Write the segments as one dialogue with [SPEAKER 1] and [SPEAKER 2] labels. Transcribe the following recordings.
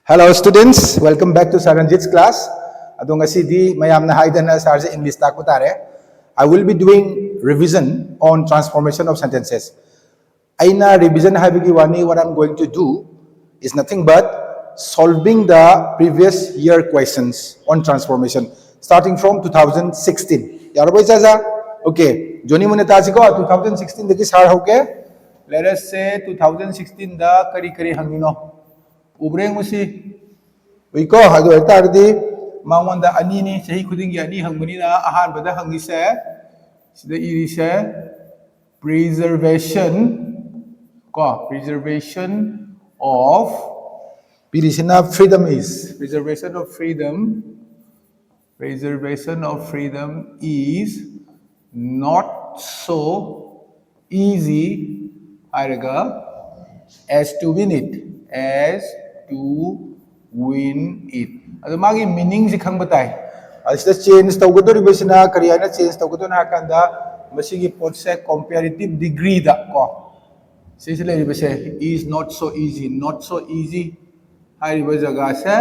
[SPEAKER 1] Hello students, welcome back to Saranjit's class. Adong asidi mayam na haidana sarje English tak utare. I will be doing revision on transformation of sentences. Aina revision habigi wani, what I'm going to do is nothing but solving the previous year questions on transformation starting from 2016. Yaro boy jaja? Okay. Joni munetaji ko 2016 deki sar hoke. Let us say 2016 da kari hangino. Ubreng mo si Wiko, hado tardi mangwanda ani ni sahi khudingi ani hangmani na ahan bada hangi se sida iri se preservation of pirisina freedom is preservation of freedom is not so easy as to win it ado magi meaning si khang batai asida change tawgadori besina kariyana change tawgadona kanda masigi pot se comparative degree da ko sisile bese is not so easy hai bajaga se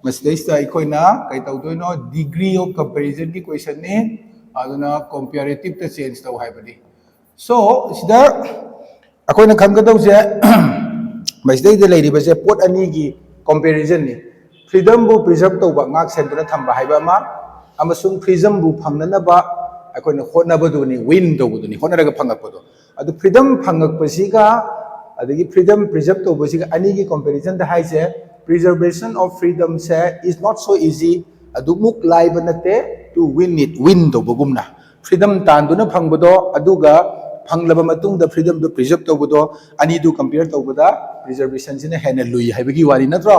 [SPEAKER 1] masista ikoina kai tawdoino degree of comparison ki question ni aduna comparative ta change taw hai badi so sida akoina khanggadau se masdai de lady bese pot ani gi comparison ni freedom bu preserve tawba ngak senduna thamba haiba ma amasung freedom bu phangnana ba akoina hotna badu ni win tawbu ni hotna ga phangak bodo adu freedom phangak pasiga adagi freedom preserve tawbu siga ani gi comparison da hai se preservation of freedom se is not so easy adu muk lai banate to win tawbu gumna freedom tanduna phangbodo aduga phanglaba matung da freedom do preserve tawbodo ani du compare tawboda preservation sine hena lui haibagi wari natro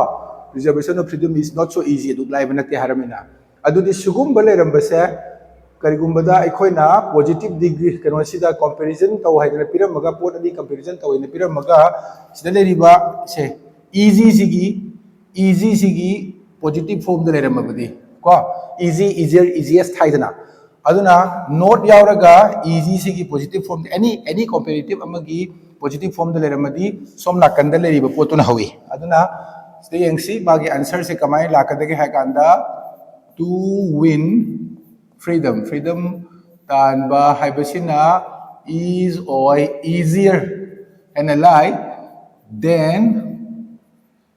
[SPEAKER 1] preservation of freedom is not so easy adu lai banate haramina adu di sugum bale rambase karigumbada aikoina positive degree kano sida comparison taw haidana piramaga pot adi comparison tawina piramaga sida leriba se easy sigi positive form da leramabadi ko easier easiest haidana aduna note yauraga easy sigi positive form any comparative amagi positive form da leramadi somna kanda leriba potuna hawi aduna stay yengsi magi answer se kamai lakadage haikanda to win freedom tanba haibasina is or easier and a lie than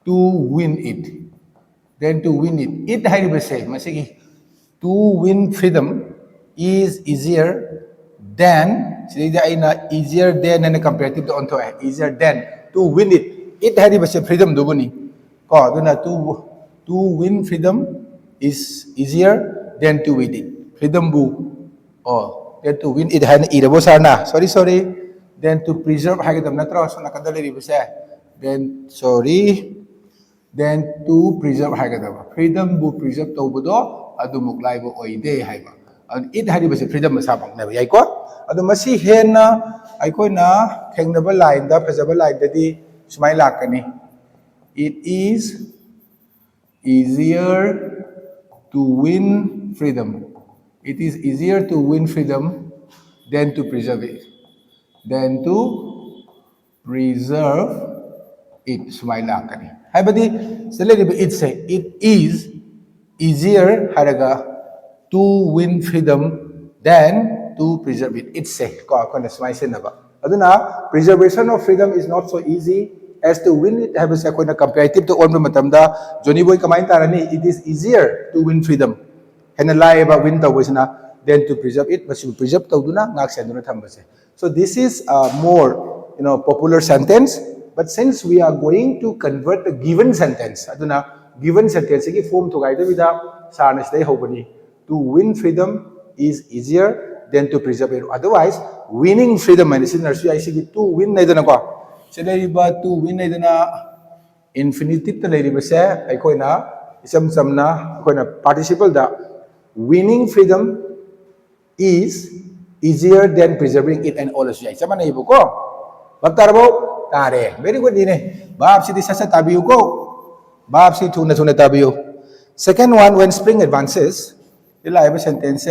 [SPEAKER 1] to win it it haibase masigi to win freedom is easier than easier than and comparative to onto easier than to win it haibase freedom dubuni ko aduna to win freedom is easier than to win it freedom bu then to win it han irabo sarna sorry then to preserve hagadam natro so nakadali ribase then to preserve hagadam freedom bu preserve tawbodo adu muklai bo oide haiba it haribase freedom masabang na yai ko adu masi hena aikoina thengnaba line da phajaba line dadi sumai lakani it is easier to win freedom than to preserve it sumai lakani haibadi seleri it say it is easier haraga to win freedom than to preserve it say ko akona sumai senaba aduna preservation of freedom is not so easy as to win it have a koina comparative to on matamda Johnny boy kamai tarani it is easier to win freedom hena lie about win tawbasina than to preserve it but should preserve tawduna ngak senduna thambase so this is a more popular sentence but since we are going to convert the given sentence aduna given sentence ki form to gaida vida sarna stay hobani to win freedom is easier than to preserve it otherwise winning freedom and sinners I see to win naidana ko sedariba to win naidana infinitive ta leriba se aikoina isam samna aikoina participle da winning freedom is easier than preserving it and all as yai sama naibo ko baktarbo tare very good dine bab si sasa tabiu ko bab si thuna tabiu second one when spring advances ila iba sentence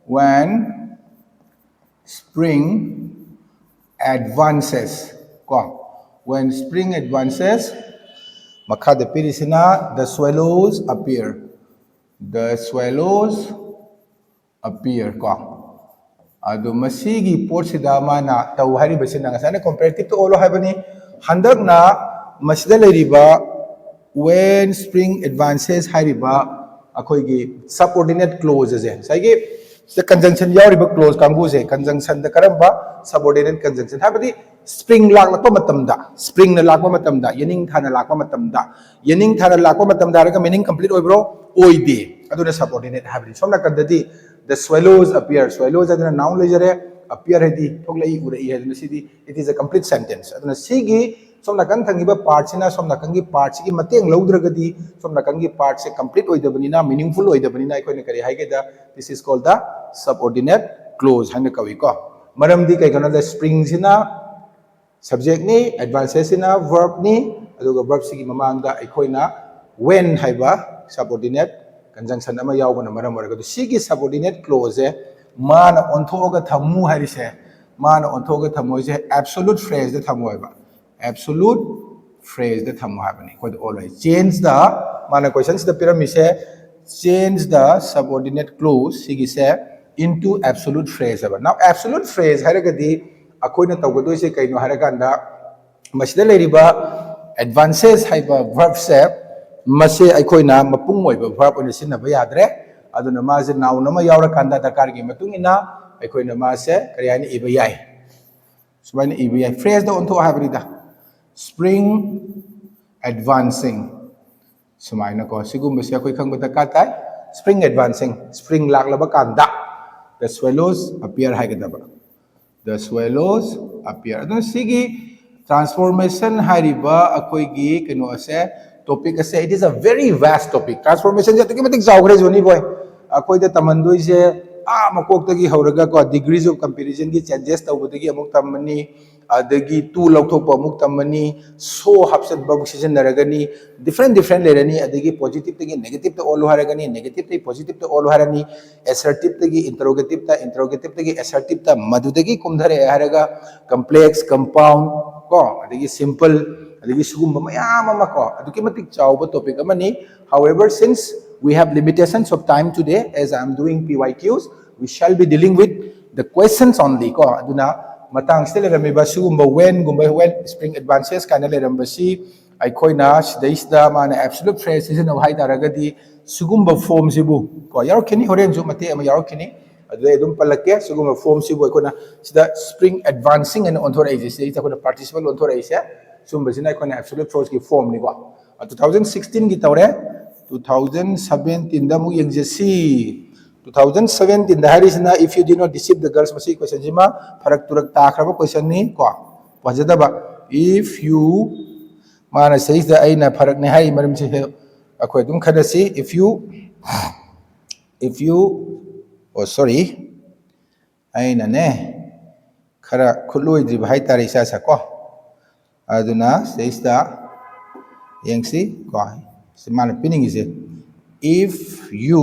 [SPEAKER 1] when spring advances ko when spring advances Makhada pirisina, the swallows appear. The swallows appear ko. Ado masigi portsida mana tau hari basina ngasana comparative to all habani handak na masida leriba when spring advances hariba akoigi subordinate clauses e saigi the conjunction yauriba clause kangu se conjunction da karamba subordinate conjunction habadi spring lakpa matamda spring na lakpa matamda yening thana lakpa matamda yening thana lakpa matamda raga meaning complete oibro oide aduna subordinate habadi somna kadadi the swallows appear swallows aduna noun lejare appear hedi thoglai urai heduna sidi it is a complete sentence aduna sigi somna kan thangiba part sina somna kangi part sigi mateng laudragadi somna kangi part se complete oidabanina meaningful oidabanina ikoina kari haigeda this is called the subordinate clause hana kawi ko maramdi kai kana the spring sina subject ni advances sina verb ni aduga verb sigi mamangda ikoina when haiba subordinate conjunction ama yaubana maram waragadu sigi subordinate clause e mana onthoga thamu harise mana onthoga thamu je absolute phrase de thamu haiba absolute phrase the thamu habani ko always change the mana questions the pyramid se change the subordinate clause sigi se into absolute phrase haba now absolute phrase haragadi akoina tawgado se kaino haraganda masida leriba advances haiba verb se mase akoina mapung oiba verb ona sinaba yadre aduna mase noun ama yaura kanda dakar gi matungina akoina mase kariyani iba yai subaina iba yai phrase da ontho habrida spring advancing sumaina ko sigumba sia koi khangba dakatai spring advancing spring laklaba kanda the swallows appear haigedaba the swallows appear aduna sigi transformation hariba akoi gi keno ase topic ase it is a very vast topic transformation je tiki matik jawgre joni boy akoi da tamandoi je makok tagi hauraga ko degrees of comparison gi changes tawbudagi amuk tamani adagi tu laukthokpa amuk tamani so hapset babu season naragani different lerani adagi positive tagi negative to all haragani negative tagi positive to all harani assertive tagi interrogative tagi assertive ta madudagi kumdhare haraga complex compound ko adagi simple adagi sugumba mayam ama ko aduki matik chawba topic amani however since we have limitations of time today as I am doing PYQs we shall be dealing with the questions only ko aduna matang sila ramiba sugumba when spring advances kana leramba si aikoina sidaisda mana absolute phrase is no hai daragadi sugumba form sibu ko yarokini horen ju mate ama yarokini adu edum palake sugumba form sibu aikoina sida spring advancing and onthora is ita ko participle onthora is sumba sina aikoina absolute phrase ki form ni ko 2016 gi tawre 2017 da mu yengjesi 2017 da harisina if you did not deceive the girls masi question jima farak turak ta khraba question ni ko wajadaba if you mana says da aina farak ne hai marim se akoi dum khadasi if you oh sorry aina ne khara khuloi dri bhai tari sa sa ko aduna says da yengsi ko semana pinning is it if you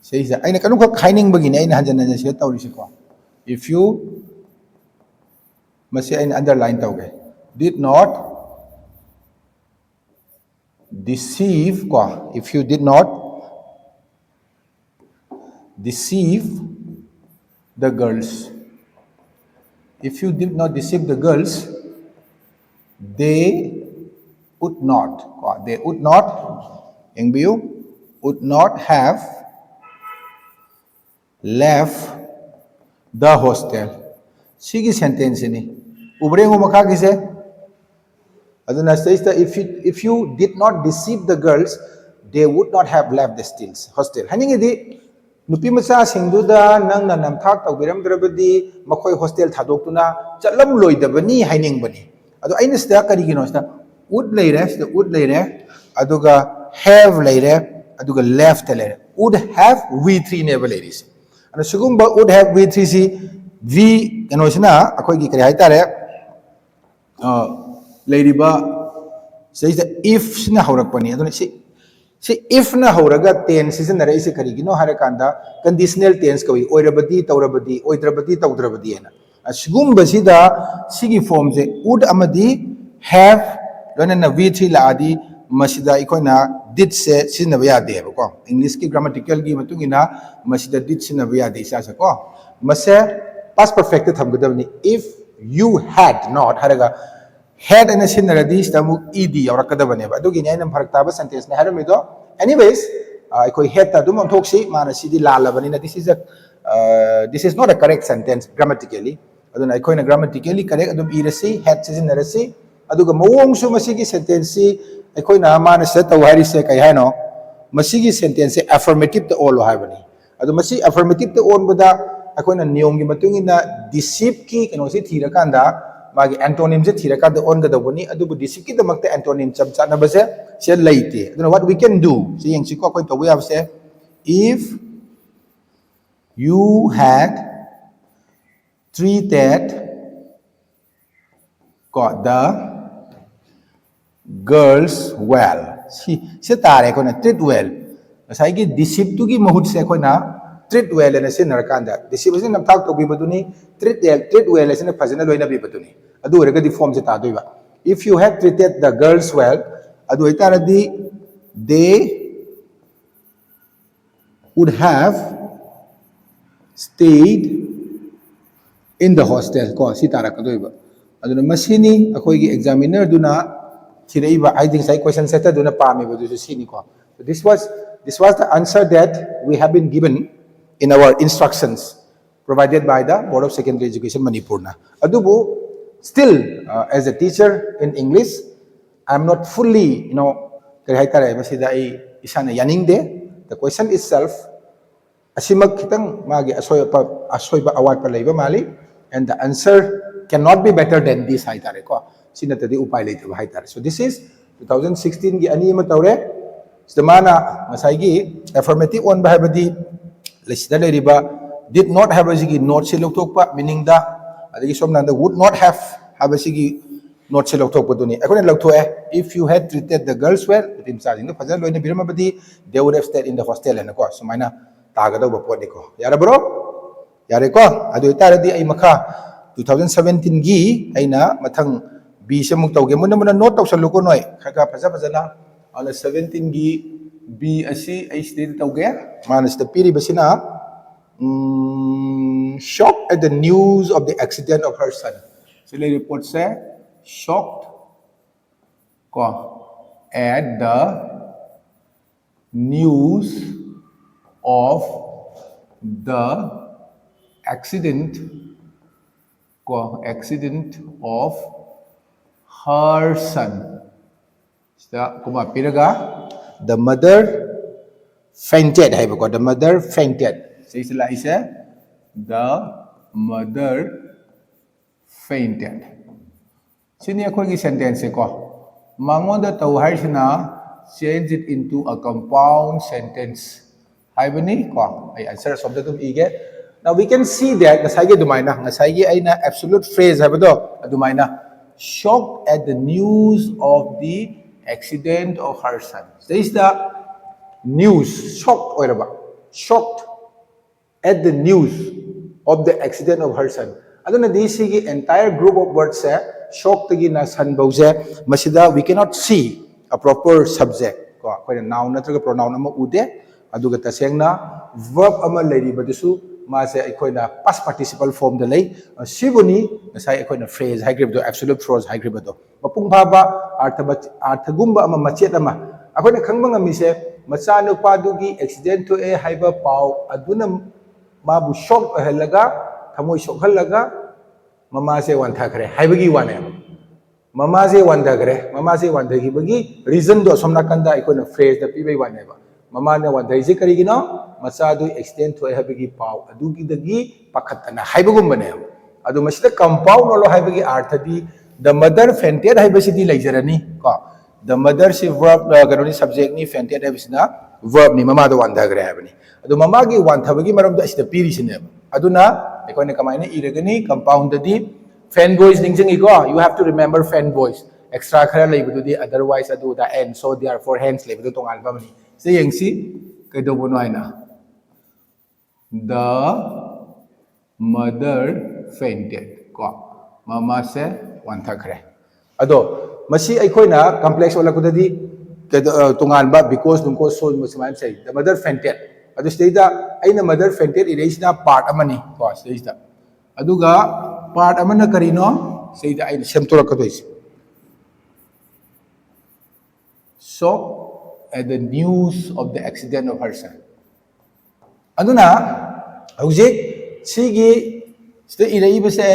[SPEAKER 1] says that aina kanu khak khaining bagini aina hanjana se tawri se ko if you masi aina underline tawge did not deceive ko if you did not deceive the girls if you did not deceive the girls they would not would not have left the hostel sigi sentence ni ubrengo makha kise aduna says that if you did not deceive the girls they would not have left the hostel haningi di nupi macha singdu da nang na namthak tawbiram drabadi makhoi hostel thadoktuna chatlam loidabani haining bani adu aina sta kari gino sta would leire aduga have leire aduga left leire would have v3 never ladies and sugumba would have v3 si v kano sina akoi gi kari haitare leiriba says the if sina haurakpani aduna si if na hauraga tense sisinare ise kari gino harakanda conditional tense kawi oirabadi tawrabadi oidrabadi tawdrabadi ena sugumba sida sigi form se would amadi have loinana V3 laadi masida ikoina did se sinaba yade ko English ki grammatical gi matungina masida did sinaba yade isa sa ko mase past perfect thamgadabni if you had not haraga had and sinaradi stamu ed yaurakadabane ba adugi naina pharak taba sentence ne haramido anyways koi had ta dum thoksi mana sidi lalabani na this is not a correct sentence grammatically aduna koina grammatically correct adum irasi had sinarasi aduga mawong su masigi sentence si koina mana se tawari se kai hano masigi sentence affirmative to all haibani adu masi affirmative to on bada akoina niyom gi matungina deceive ki kano si thira kanda magi antonym je thira kanda on ga daboni adu bu deceive ki damakte antonym cham chana base se laite adu what we can do si yang si ko koi to we have say if you had treated got the girls well si tare ko na treat well sai gi deceive tu gi mahut se ko na treat well na sin narakanda deceive sin nam thak to bi baduni treat well sin phajana loina bi baduni adu rega di form se ta doiba if you had treated the girls well adu itara di they would have stayed in the hostel ko si tara ka doiba adu na masini akoi gi examiner duna I think sai question set do na pami ba so sini ko so this was the answer that we have been given in our instructions provided by the Board of Secondary Education Manipur na adubu still as a teacher in English I'm not fully kaya hay tare masida ay isa na yaning de the question itself asimak kitang magi asoy ba award pa lay ba mali and the answer cannot be better than this hay tare ko sinatadi upay later ba hay tare so this is 2016 gi ani ma tawre mana masai gi affirmative on ba habadi lesida le riba did not have a sigi not se loktok pa meaning da adigi som nanda would not have a sigi not se loktok pa duni akone lokto if you had treated the girls well tim sa jing no fajan loina birama badi they would have stayed in the hostel and ko so maina taga do ba po ni ko yara bro yare ko adu itaradi ay makha 2017 gi aina mathang B se muk tawge muna note taw salu ko noy khaga faja na ala 17 gi B asi ay state tawge manas the piri basina shocked at the news of the accident of her son sila report say shocked ko at the news of the accident of her son. The mother fainted. The mother fainted. The mother fainted. Sini ako gi sentence ko. Mangonda tawhar sina change it into a compound sentence. Haibani ko ay answer of the ige. Now we can see that nasagi dumaina nasagi ay na absolute phrase habado dumaina shocked at the news of the accident of her son. There is the news shocked or shocked at the news of the accident of her son. Aduna this entire group of words say shocked gi na san bause masida we cannot see a proper subject ko ko noun natraga pronoun ama ude aduga tasengna verb ama lady badisu mase aikoina past participle form da lay sibuni sai aikoina phrase high grade do absolute phrase high grade do mapung baba arthagumba ama machet ama akoina khangba ngami se macha no padugi accident to a haiba pau aduna mabu shock helaga thamoi shock helaga mama se wan thakre haibagi wane mama se wan thagi bagi reason do somna kanda aikoina phrase da pibai wane ba mama ne wan thai kari gino macha do extend to habigi pau adugi dagi pakhatana haibagum bane adu masida compound lo habigi arthadi the mother fainted haibasidi leijarani ko the mother si verb garoni subject ni fainted habisina verb ni mama do wan thagre habani adu mama gi wan thabagi maram da sida piri sine aduna ekone kamaina iragani compound dadi fan voice ningjingi ko you have to remember fan voice extra khara leibudu di otherwise adu da and so therefore hence leibudu tongal bamani se yengsi kaido bono aina the mother fainted ko mama se wan thakre ado masi aikoina complex ola kudadi tungan ba because nungko so musaman say the mother fainted adu stage da aina mother fainted erasina part amani ko stage da aduga part amana karino stage da aina semtora kadois shocked at the news of the accident of her son aduna hujik sigi sida irei base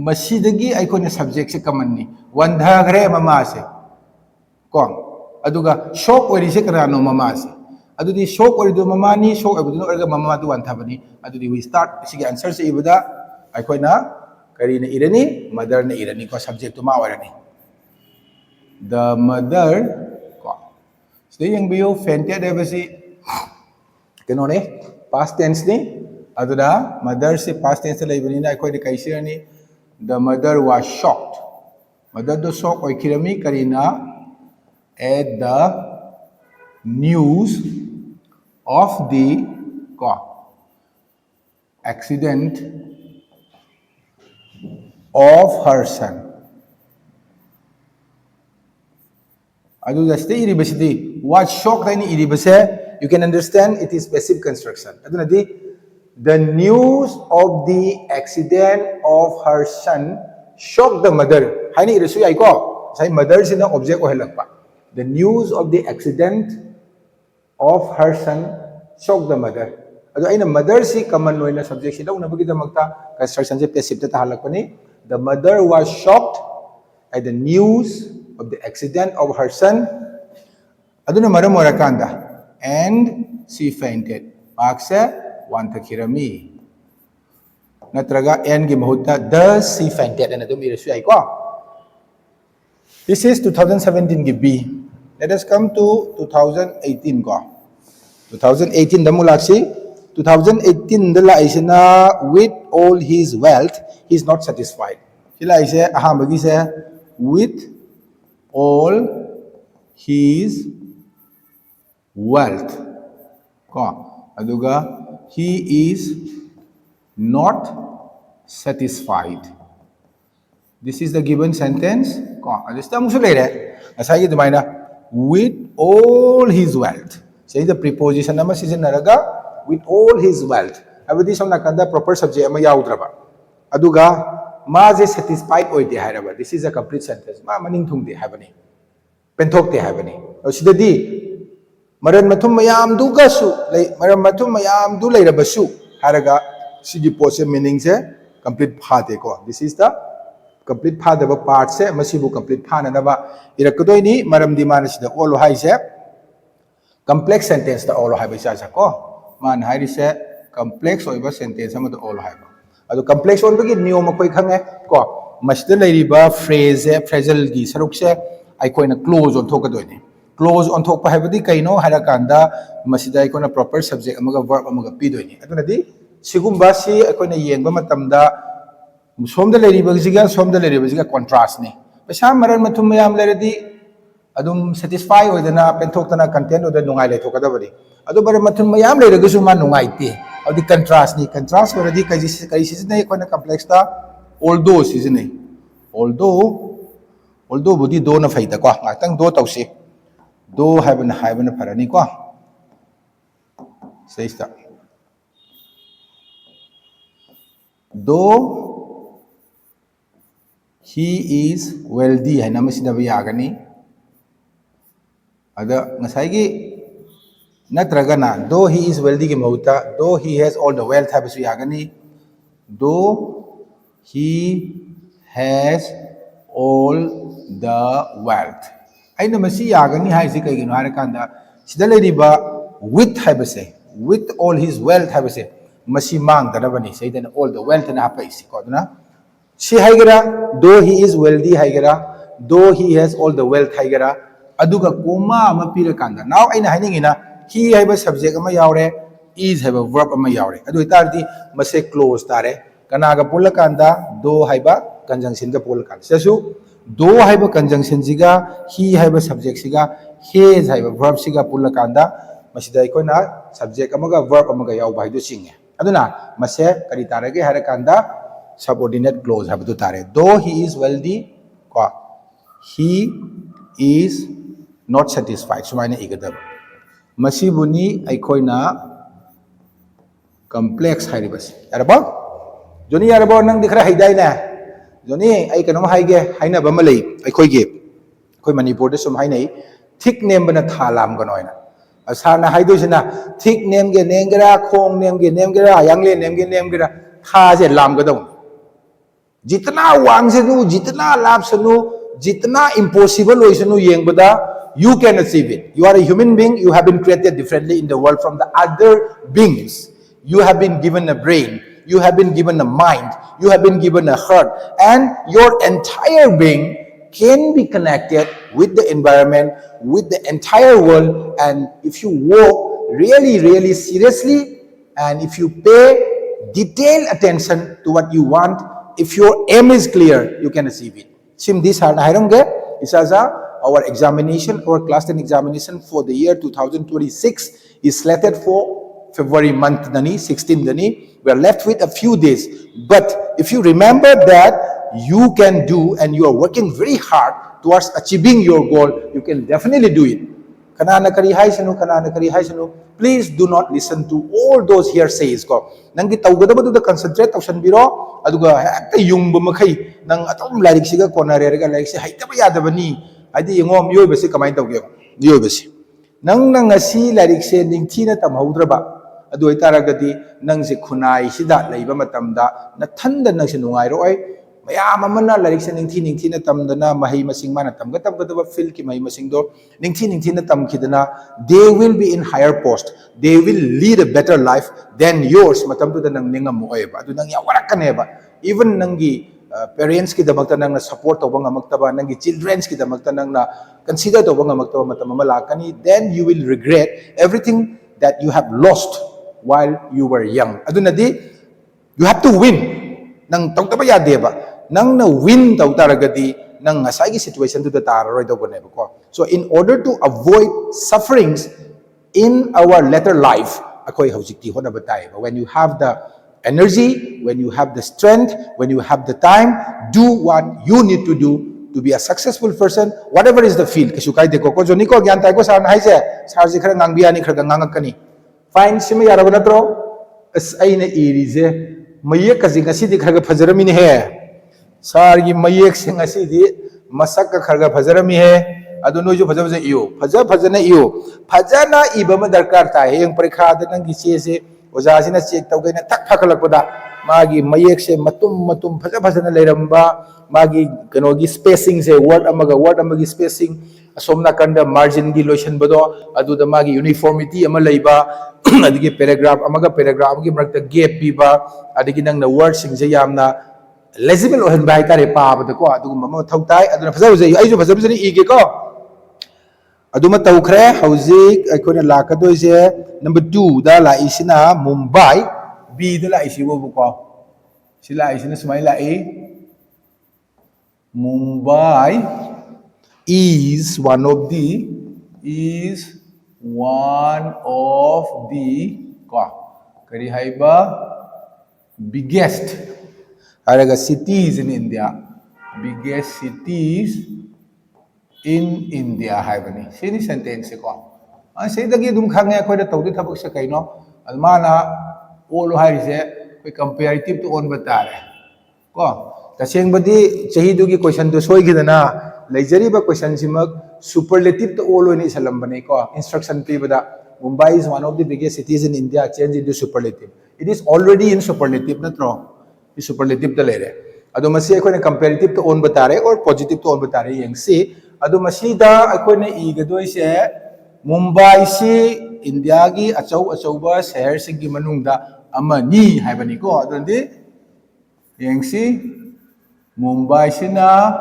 [SPEAKER 1] masidagi aikoina subject se common ni wandha gre mama se kon aduga shock ori se kanano mama se adudi shock ori do mama ni shock abudu orga mama du wandha bani adudi we start sigi answer se ibuda aikoina kari na irani mother na irani ko subject to ma warani the mother ko sida yang biyo fainted ebasi keno ne past tense ni aduda mother se past tense lai bani na aikoina kaisi ani the mother was shocked mother do shock oi kirami karina at the news of the accident of her son adu the stay iribasidi what shocked ani iribase you can understand it is passive construction aduna di the news of the accident of her son shocked the mother. Haini irasu ay ko. Say mother sina object o halakpa. The news of the accident of her son shocked the mother. Ado ay na mother si common no na subject sila una bagi magta construction se passive ta halakpa ni. The mother was shocked at the news of the accident of her son. Ado na maram morakanda and she fainted. Maksa wanta kirami natraga n gi mahutta the she fainted and adum irasu ay ko this is 2017 gi b let us come to 2018 ko 2018 damulaksi 2018 dala isina with all his wealth he is not satisfied sila ise ahambagi se with all his wealth ko aduga he is not satisfied. This is the given sentence. With all his wealth. Say the preposition nama season naraga with all his wealth. Abadi sam nakanda proper subject ama yaudraba. Aduga ma je satisfied oide haraba. This is a complete sentence. Ma maning thung de habani. Penthok de habani. Sidadi maran mathum mayam du gasu maran mathum mayam du leirabasu haraga sigi pose meaning se complete phate ko this is the complete phate ba part se masibu complete phana na ba irakdoi ni maram di man sida all hai se complex sentence ta all hai ba sa ko man hai se complex oiba sentence ama to all hai ba adu complex on ba gi niom koi khange ko masida leiriba phrase phrasal gi saruk se ai koina close on thokadoi ni close on thok pa habadi kaino harakanda masida ikona proper subject amaga verb amaga pidoi aduna di sigumba si ikona yengba matamda somda leriba siga contrast ni pesa maran mathum mayam leradi adum satisfy oidana penthokna content oda nungai le thokada bari adu bar mathum mayam leragusu ma nungai te adi contrast ni contrast oradi kai si nei ikona complex ta although si nei although budi do na faida ko ngatang do tausi do haibana farani ko say sta though he is wealthy hai namasida ba yagani ada ngasai gi natraga na though he is wealthy ki mauta though he has all the wealth habisu yagani though he has all the wealth aina masi yagani hai si kai gino harakanda sida leriba with habase with all his wealth habase masi mang danabani saidana all the wealth na hapai si ko duna si haigara though he is wealthy haigara though he has all the wealth haigara aduga koma ama pirakanda now aina hainingina he haiba subject ama yaure is haiba verb ama yaure adu itardi mase close tare kanaga pulakanda though haiba conjunction ga pulakanda sasu though haiba conjunction siga he haiba subject siga has haiba verb siga pulakanda masida ikona subject amaga verb amaga yauba haidu singe aduna mase kari tarage harakanda subordinate clause habdu tare though he is wealthy ko He is not satisfied. Sumaina igadaba. Masibuni aikoina complex hairibas. Yarabo? Joni yarabo nang dikhra haidai na. Joni ay kanong haige haina ba malay ay koige. Koi Manipur de sum hainai thick name bana thalam ganoina. Asana haidu sina thick name ge name gera khong name ge name gera yangle name ge name gera tha je lam gadong. Jitna wang senu jitna lab senu jitna impossible hoy senu yeng bada you can achieve it. You are a human being, you have been created differently in the world from the other beings. You have been given a brain, you have been given a mind, you have been given a heart, and your entire being can be connected with the environment, with the entire world. And if you work really, really seriously, and if you pay detailed attention to what you want, if your aim is clear, you can achieve it. Sim this our examination, our class 10 examination for the year 2026 is slated for February month, 16 dani. We are left with a few days. But if you remember that you can do and you are working very hard towards achieving your goal, you can definitely do it. Please do not listen to all those hearsays. Nangi tawgadabadu concentrate tawsan biro aduga hekta yungba makai nang atom larik siga konarerga larik si haitaba yadabani adi yengom yoibasi kamay tawge yoibasi nang ngasi larik se ningthina tamhaudraba adu itaragadi nang si khunai sida leiba matamda na thanda nang si nungairoi mayam amana larik se ningthina tamdana mahi masing mana tamgadaba fil ki mahi masing do ningthina tamkhidana they will be in higher post, they will lead a better life than yours matamdu da nang ningam mo eba adu nang yawarakkaneba even nangi parents ki damakta nang na support to bang magtaba nangi children's ki damakta nang na consider to bang magtaba matammalakani, then you will regret everything that you have lost while you were young. Aduna di you have to win nang tawtaba yadeba nang na win taw taragadi nang ngasay situation to the tararoy daw ganeba ko. So in order to avoid sufferings in our later life, ako'y hawsikti ho na batay. When you have the energy, when you have the strength, when you have the time, do what you need to do to be a successful person, whatever is the field. Kasukay de ko ko joni ko gyan tay ko sa nahay se sarji khara ngangbiyani khara ngangakani. Fine sima yaraba natro as ay na irize maye kasi ngasi di khara fajarami ni he. Sargi mayek sing asidi masak ka kharga fajarami he adu noju fajar iyo fajana iyo fajana ibama darkar ta he yang parikha da nang giche se oja sina check taw gaina tak phakalakpada magi mayek se matum fajana leiramba magi kanogi spacing se word amagi spacing asomna kanda margin gi lotion bado adu da magi uniformity ama leiba adigi paragraph gi marakta gap biba adigi nang na word sing je yamna legible ohen bai tare pa ba ko adugum ma thautai aduna fajaw je ai ju fajaw jani ige ko aduma tawkhre hauzik aikona lakadoi je number 2 da la isina Mumbai b da la isi wo ko sila isina smai la e Mumbai is one of the ko kari haiba biggest cities in India, biggest cities in India haibani. Sini sentence ko. Say dagi dum khange ko da tawdi thabak sa kaino almana olo harise ko comparative to on batare. Ko taseng badi chahi dugi question to soi gidana leijari ba question simak superlative to olo ni salam bane ko instruction pe bada Mumbai is one of the biggest cities in India, change into superlative. It is already in superlative na tro. Is superlative da lere ado masi akoina comparative to on batare or positive to on batare yang si ado masi da akoina igadoi se Mumbai si India gi achau ba shahar sing gi manungda amani haibani ko ado ndi yang si Mumbai sina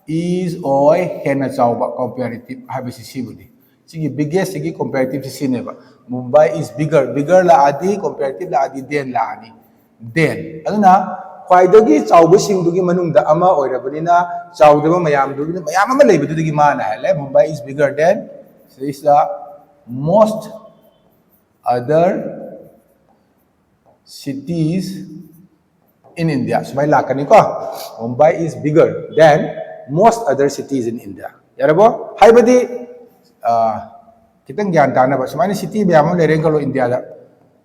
[SPEAKER 1] is oi hena chauba comparative habisi sibudi sigi biggest sigi comparative sineba Mumbai is bigger la adi comparative la adi den la ani then aduna khwaidagi chawbasing dugi manungda ama oirabanina chawdaba mayam dugi mayam ama leibadudagi mana hale Mumbai is bigger than so is the most other cities in India. So may lakani ko Mumbai is bigger than most other cities in India. Yarabo, haibadi, kitang gyan tana ba? Sumani city mayam lereng kalo India da.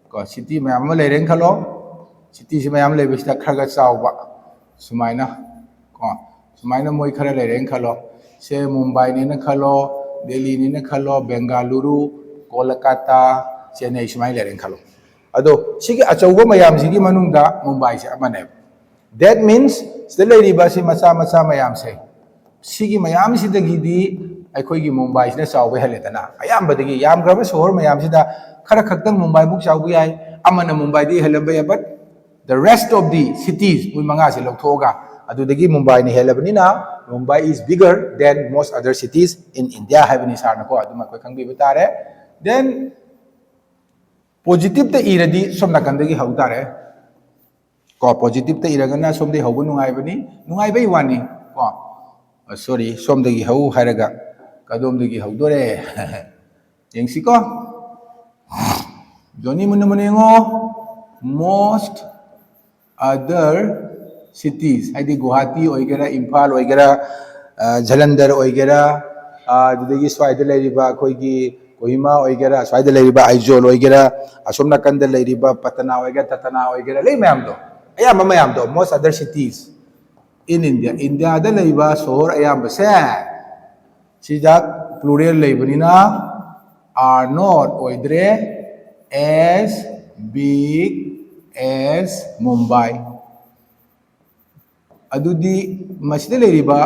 [SPEAKER 1] Ko city mayam lereng kalo, city si mayam lebih sta khaga chau ba. Sumaina, ko sumaina moi khara lereng kalo. Se Mumbai ni na kalo, Delhi ni na kalo, Bengaluru, Kolkata, Chennai sumai lereng kalo. Ado sige achauba mayam sigi manungda Mumbai se amane. That means sila riba si masa mayam se. Sige mayam si dagidi ay koy gi Mumbai sina chawbe haletana. Ayam badagi yam graba sohor mayam sida khara khaktang Mumbai muk chawbi ay amana Mumbai di halamba but the rest of the cities mun manga se lokthoga adu dagi Mumbai ni helabani na Mumbai is bigger than most other cities in India habani sarna ko adu ma koy khangbi batare. Then positive te iradi somna kandagi hautare ko positive te iragana somde hawu nungai bai wani ko sorry somdagi hawu haraga kadomdagi hawdore yengsi ko joni munengo most other cities haidi Guwahati oigera Imphal oigera Jalandhar oigera dudagi swaida leriba koigi Kohima oigera swaida leriba Aizol oigera asomna kanda leriba Patna oigera Tatana oigera lei mayam do ayam mayam do most other cities in India da leriba sohor ayam se sida plural lebanina are not oidre as big as Mumbai adudi masida leriba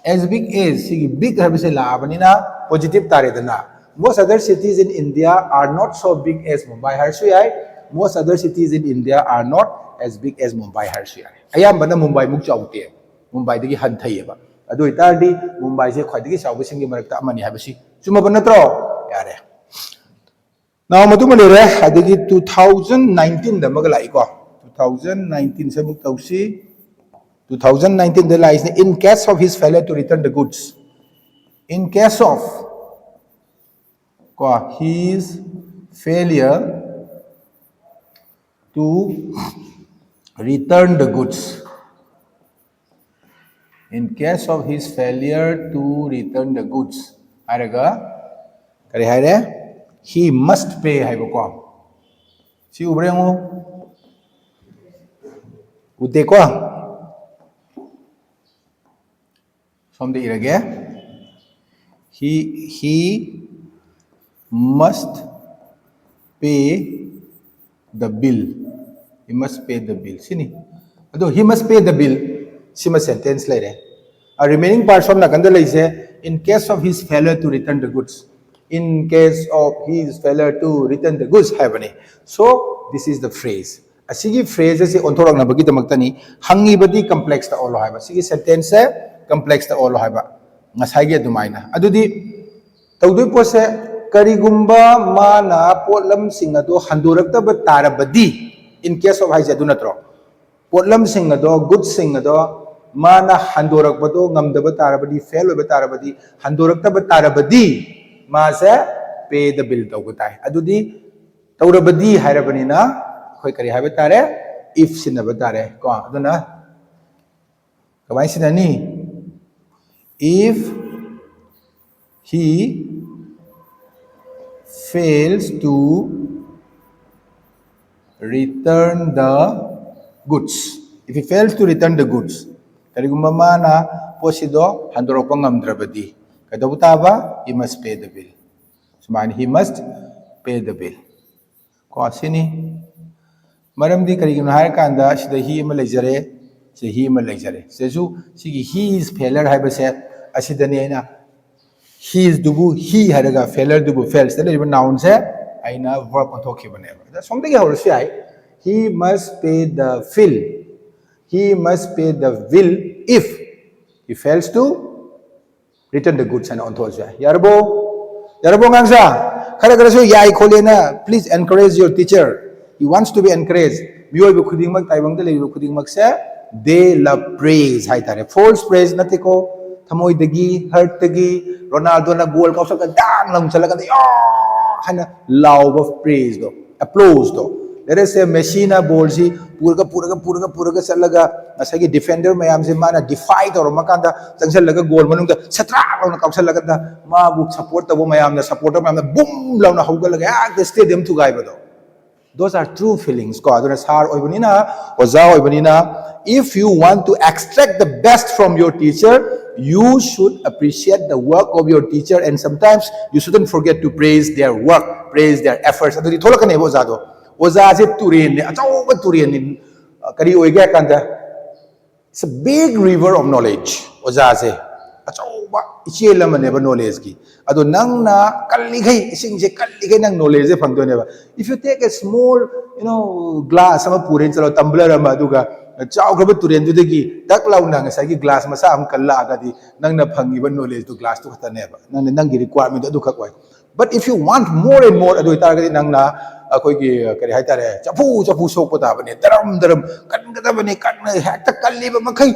[SPEAKER 1] as big as sigi big habise labanina positive taredana. Most other cities in India are not so big as Mumbai Harshuyai. Most other cities in India are not as big as Mumbai Harshuyai. Ayam bana Mumbai muk chaute. Mumbai dagi hanthai ba. Adu itardi Mumbai se khwadigi chawbe singi marakta amani habisi. Chuma banatro yare. Now matu malere adigi 2019 da magalai ko. 2019 se muk tausi 2019 the lies in case of his failure to return the goods. In case of his failure to return the goods. In case of his failure to return the goods, he must pay. Si ubrengo udeko somde irage he must pay the bill. He must pay the bill. Sini. Ado he must pay the bill. Sima sentence lere. A remaining part from nakanda laise in case of his failure to return the goods. In case of his failure to return the goods habani. So this is the phrase. Asigi phrase se onthorang na bagi damaktani hangi badi complex ta olo haiba. Sigi sentence se complex ta olo haiba. Ngasai ge dumaina. Adudi tawdui po se karigumba mana potlam singado handurakta tarabadi in case of haja dunatro potlam singado good singado mana handurak bado ngamdaba tarabadi fail oba tarabadi handurakta tarabadi ma se pay the bill tawgutai adudi tawrabadi hairabani na khoi kari haiba tare if sinaba tare ko aduna kamai sinani if he fails to return the goods. If he fails to return the goods, karigumba mana posido handorok pang ngamdrabadi. Kadabutaba, he must pay the bill. So man, he must pay the bill. Ko sini maramdi karigumna har kanda sida he malajare, se he malajare. Seju sigi he is failure haibase asidani na he is dubu he haraga failure dubu fails tell even noun se aina verb on thoki bane ba something how say I he must pay the bill if he fails to return the goods and on those yarbo ngangsa khara khara so yai kholena please encourage your teacher he wants to be encouraged miyoi bu khuding mak taibang de leibu khuding mak se they love praise hai tare false praise natiko thamoi dagi hurt dagi Ronaldo na goal ka sa dang lang sala ka hana love of praise do applause do let us say Messi na ball si pura ka salaga ꯉꯁꯥꯏꯒꯤ defender ꯃꯌꯥꯝꯁꯦ ꯃꯥꯅ ꯗꯤꯐꯥꯏ ꯇꯧꯔꯝꯃꯀꯥꯟꯗ ꯆꯪꯁꯜꯂꯒ goal ꯃꯅꯨꯡꯗ ꯁꯇ꯭ꯔꯥꯛ ꯂꯥꯎꯅ ꯀꯥꯎꯁꯜꯂꯀꯥꯟꯗ ꯃꯥꯕꯨ support ꯇꯧꯕ ꯃꯌꯥꯝꯅ supporter ꯃꯌꯥꯝꯅ boom ꯂꯥꯎꯅ ꯍꯧꯒꯠꯂꯒ ꯍꯦꯛꯇ stadium ꯊꯨꯒꯥꯏꯕꯗꯣ. Those are true feelings ko. Aduna sar oibanina, oza oibanina. If you want to extract the best from your teacher, you should appreciate the work of your teacher, and sometimes you shouldn't forget to praise their work, praise their efforts. Aduni thola kane oza do. Oza je turen ne, achau ba turen ne. Kari oiga kanda. It's a big river of knowledge. Oza je. Achauba ichela maneba knowledge ki ado nang na kalligai ising je kalligai nang knowledge phangdo neba. If you take a small glass ama purin chalo tumbler ama aduga chau graba turen du degi dak law na ngasai gi glass masa am kalla aga di nang na phangi ba knowledge to glass to khata neba nang gi requirement adu khak wai. But if you want more and more adu tar ga nang na akoi gi kari hai tare chapu sok pata bane daram kan ga bane kan hekta kalli ba makhai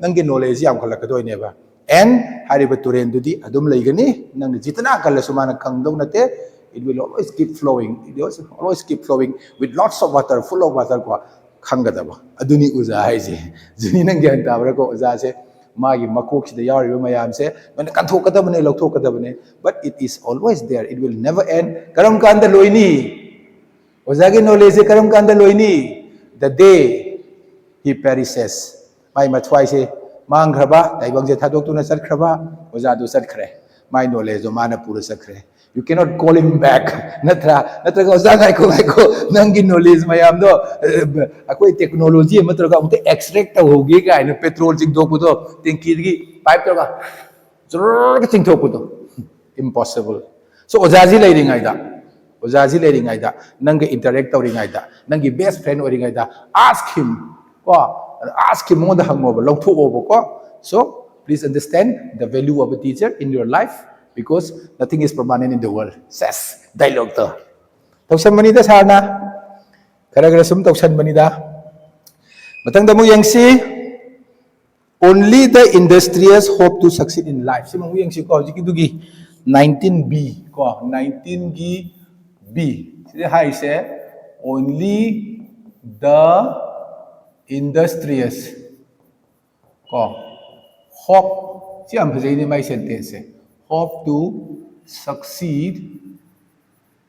[SPEAKER 1] nang gi knowledge yam khala ka doi neba. And hariba turen dudi adum laigani nang jitna kala sumana kangdong nate, it will always keep flowing. It will always keep flowing with lots of water, full of water ko khangadaba aduni uza haise juni nang gyan tabra ko uza se magi makok sida yari mayam se man kanthok kadabane lokthok kadabane, but it is always there. It will never end. Karam kanda loini uza gi knowledge karam kanda loini the day he perishes. Mai mathwai se mang khraba daibang je thadok tu na sat khraba oza du sat khre my knowledge do mana pura sat khre. You cannot call him back. Natra oza ngai ko nangi knowledge mayam do akoi technology matra ka umte extract ta hogi ka ina petrol jing do ko do tanki gi pipe to ka zrr ka jing to ko do impossible. So oza ji lai ringai da nang interact to ringai da nangi best friend ori ringai da ask him more the hangover, long to over. So please understand the value of a teacher in your life, because nothing is permanent in the world. Says dialogue to. Tausan manida sana. Karagrasum tausan manida. Matang damo yang si only the industrious hope to succeed in life. Si mangu yang si ko jiki dugi 19B ko 19B. Sila hai se only the industrious ko hope si am phajai ni mai sentence se hope to succeed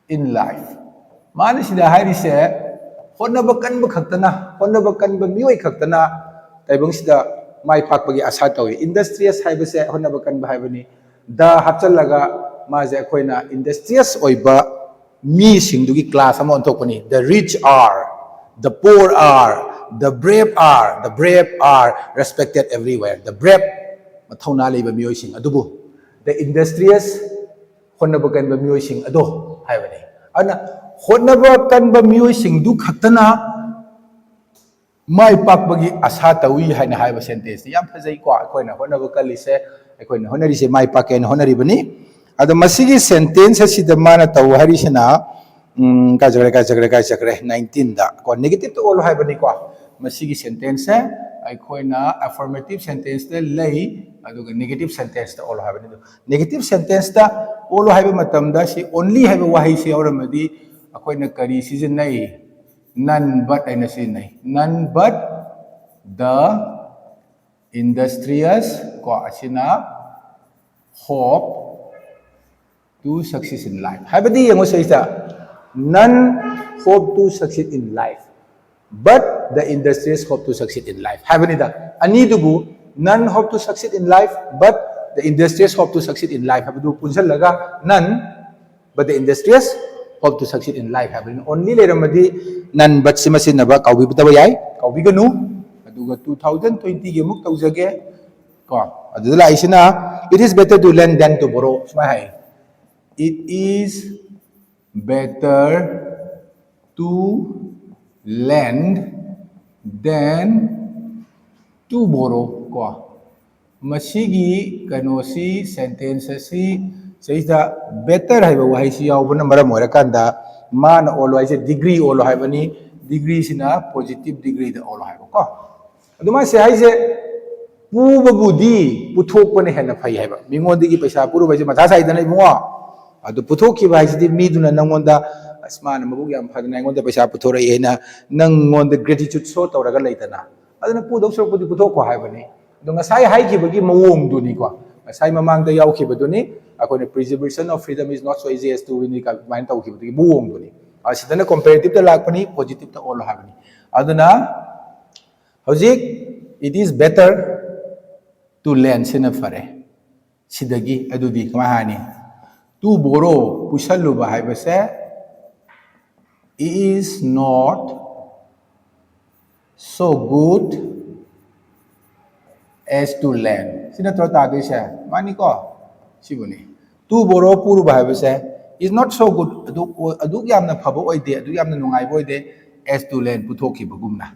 [SPEAKER 1] in life mani sida hai ri se honna bakan ba khaktana mioi khaktana taibang sida mai phak bagi asa tawi. Industrious hai ba se honna bakan ba hai bani da hachal laga ma je khoina industrious oiba mi singdugi class amon thokpani. The rich are, the poor are, the brave are respected everywhere. The brave mathauna leiba mioi sing adubu the industrious honnaba kan ba mioi sing ado haibani ana honnaba kan ba mioi sing du khaktana mai pak bagi asa tawi haina haiba sentence yam phajai ko akoina honnaba kalise akoina honari se mai pak ken honari bani ado masigi sentence asida mana taw harisina ka jagre 19 da ko negative to all haibani ko masigi sentence aikoina affirmative sentence te lei aduga negative sentence ta all haibani do negative sentence ta all haiba matam da si only haiba wahi se auramadi akoina kari season nai none but aina si nai none but the industrious ko asina hope to succeed in life haibadi yango saisa none hope to succeed in life, but the industrious hope to succeed in life. Habanida. Anidubu, none hope to succeed in life, but the industrious hope to succeed in life. Habadu punsal laga, none, but the industrious hope to succeed in life. Habadu only leramadi, none but simasin naba, kaubi butabayay, kaubi ganu, aduga 2020 gemuk tauzage, ko. Adula isina, it is better to lend than to borrow. Smahai. It is better to lend than to borrow ko masigi kanosi sentence si saida better haiba wahi si yaubana maram orakanda man always degree all haibani degree sina positive degree da all haiba ko aduma se haise puba budi puthokpane hena phai haiba mingondigi paisa puru baje matha saidana imungo adu puthoki ba haise mi duna nangonda asmana mabuk yam phadna ngonda paisa puthora ena nangonda gratitude show tawraga leitana aduna pudok sarupudi puthok ko haibani do ngasai haikibagi mawong duni ko ngasai mamangda yaukibaduni akone preservation of freedom is not so easy as to win ka mind taukibagi mawong duni asidana comparative ta lakpani positive ta all haibani aduna hojik it is better to learn sina fare sidagi adudi kamahani to borrow pusaluba haibase is not so good as to learn. Sino to tagi siya? Mani ko. Sibuni. To borrow puro ba haibase is not so good. Aduk yam na phabo oide, aduk yam na nungai boide as to learn putoki bagumna.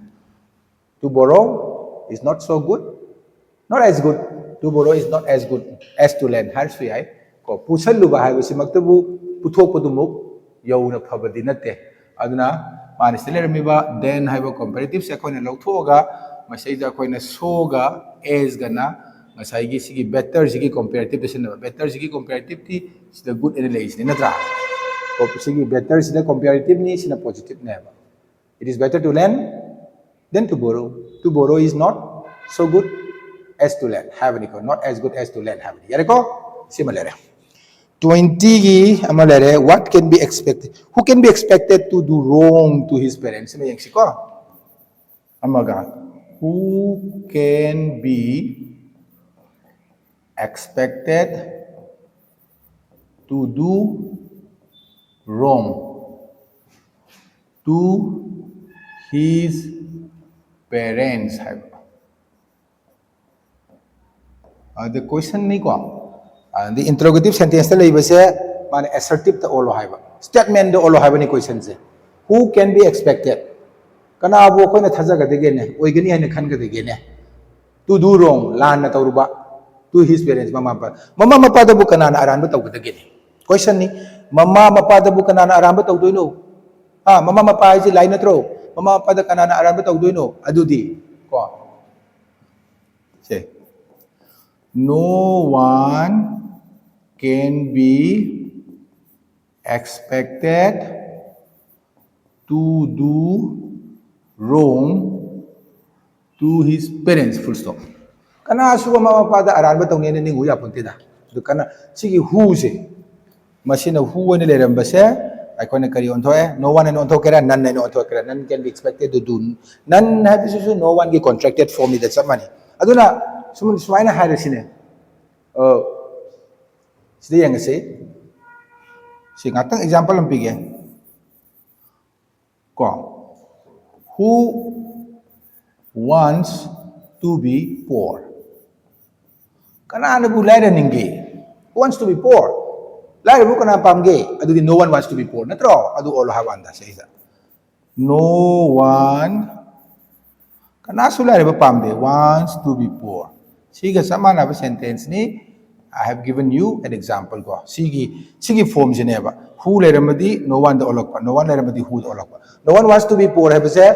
[SPEAKER 1] To borrow is not so good, not as good. To borrow is not as good as to learn. Har suyai ko pusalu ba haibase magtabu putok padumuk yaw na phabadi natte. Aduna Manistelemiba, then have a comparative second and Lotoga, Masaja Coina Soga, as Gana, Masai Sigi better Zigi comparative, better Zigi comparativity is the good analysis in a draft. Sigi better is the comparativeness in a positive never. It is better to learn than to borrow. To borrow is not so good as to learn. Have any not as good as to learn. Have any. Yareko? Similar. 20 what can be expected? Who can be expected to do wrong to his parents? Who can be expected to do wrong to his parents? The question ni the interrogative sentence la ibase man assertive ta olo haiba statement the olo haiba ni question se who can be expected kana abo ko na thaja ga dege ne oigani haina khan ga dege ne to do wrong lan na tawruba to his parents mama mapa da bu kana na aran ba taw ga dege ne question ni mama mapa da bu kana na aran ba taw doino mama mapa ai ji lai na tro mama mapa da kana na aran ba taw doino adudi ko se no one can be expected to do wrong to his parents, full stop. Kana asuwa mama pada aran ba tawne ni nguya punti da. Do kana sigi who se. Masina who ni leram ba se ai kone kari on thoe no one and on thoe kera none and on thoe kera none can be expected to do none have to no one get contracted for me that's money. Aduna sumun swaina hare sine. Sida yang say sing atang example ang bigyan ko who wants to be poor kana ano bu lai ningge who wants to be poor lai bu kana pamge adu no one wants to be poor natro adu olo hawanda sa isa no one kana sulai ba pamde wants to be poor siga sama na ba sentence ni I have given you an example ko. Sigi form Geneva. Who leramadi no one the olokpa. No one leramadi who the olokpa. No one wants to be poor. Have say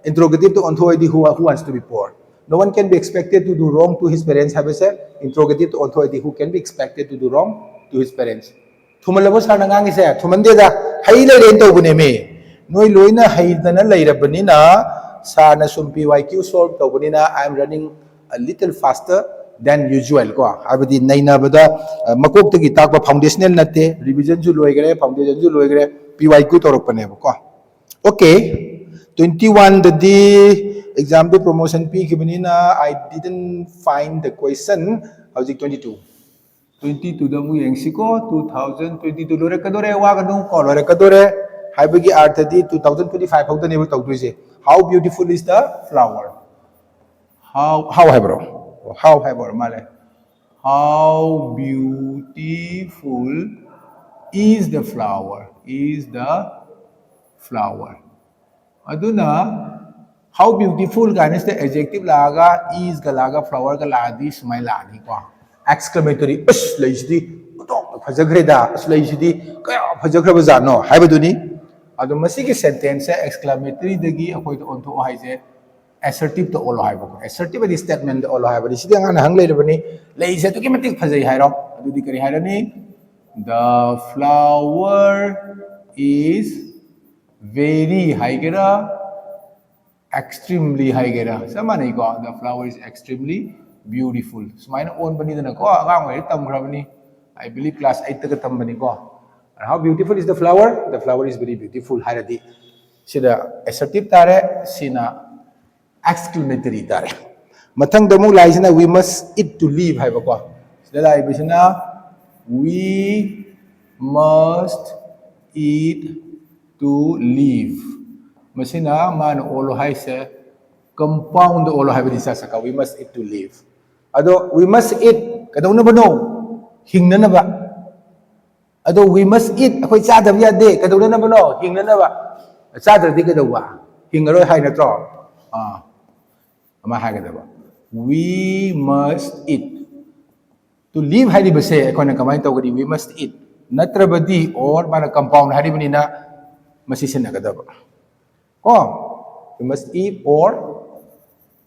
[SPEAKER 1] interrogative to onthoidi who wants to be poor. No one can be expected to do wrong to his parents. Have say interrogative to onthoidi who can be expected to do wrong to his parents. Thumalabo sa nangang isa. Thumande da hay le ren to buneme. Noi loina hay na lairabani na sa na sum PYQ solve to bunina I am running a little faster than usual ko abadi naina bada makok tagi takba foundational natte revision ju loigre foundation ju loigre PYQ torok pane ko okay 21 the exam to promotion p kibanina I didn't find the question how's it 22 da mu yengsi ko 2022 lore kadore wa gadung ko lore kadore haibagi arthadi 2025 hawda ne tawduse how beautiful is the flower how hai bro how male how beautiful is the flower aduna how beautiful ganis the adjective laga is galaga flower ga ladi smai lani ko exclamatory us laisdi to phajagreda us laisdi kaya phajagraba jano haibaduni adu masi ki sentence exclamatory dagi akoi to onto haije assertive to all haiba assertive is statement to all haiba sidi ngana hang leirabani leise to kimatik phajai hairo adudi kari hairani the flower is very haigera extremely high gera samani ko the flower is extremely beautiful sumaina on bani dana ko agang wai tam grabani I believe class 8 ta tam bani ko and how beautiful is the flower is very beautiful haradi sida assertive tare sina exclamatory tare mathang damu lai sina we must eat to live hai ba ko sida lai bisina we must eat to live masina man olo hai se compound olo hai bani sa saka we must eat to live ado we must eat kadawna bano hingna na ba ado we must eat akoi chadab yade kadawna na bano hingna na ba chadradi kadawa hingaroi hai na tro ama hai kadaba we must eat to live hai base akoi na kamai tawgadi we must eat natrabadi or mana compound hai bani na masi sin kadaba oh we must eat or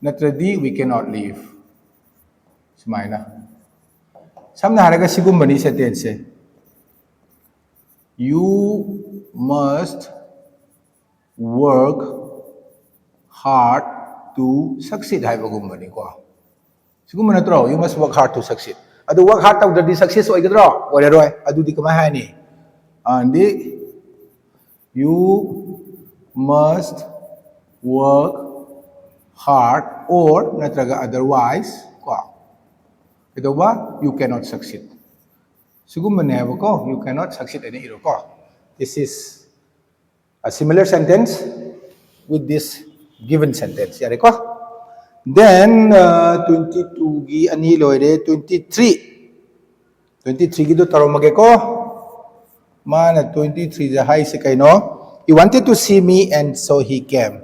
[SPEAKER 1] natradi we cannot live sumaina samna haraga sigumbani sentence se you must work hard to succeed hai bagumbani ko sigum natro you must work hard to succeed adu work hard tawdadi success oigadro oreroi adu di kamai hani and you must work hard or natraga otherwise ko kedoba you cannot succeed sugumane ko you cannot succeed ani iro ko this is a similar sentence with this given sentence yare ko then 22 gi ani loire 23 gi do taromage ko mana 23 ja hai se kaino he wanted to see me and so he came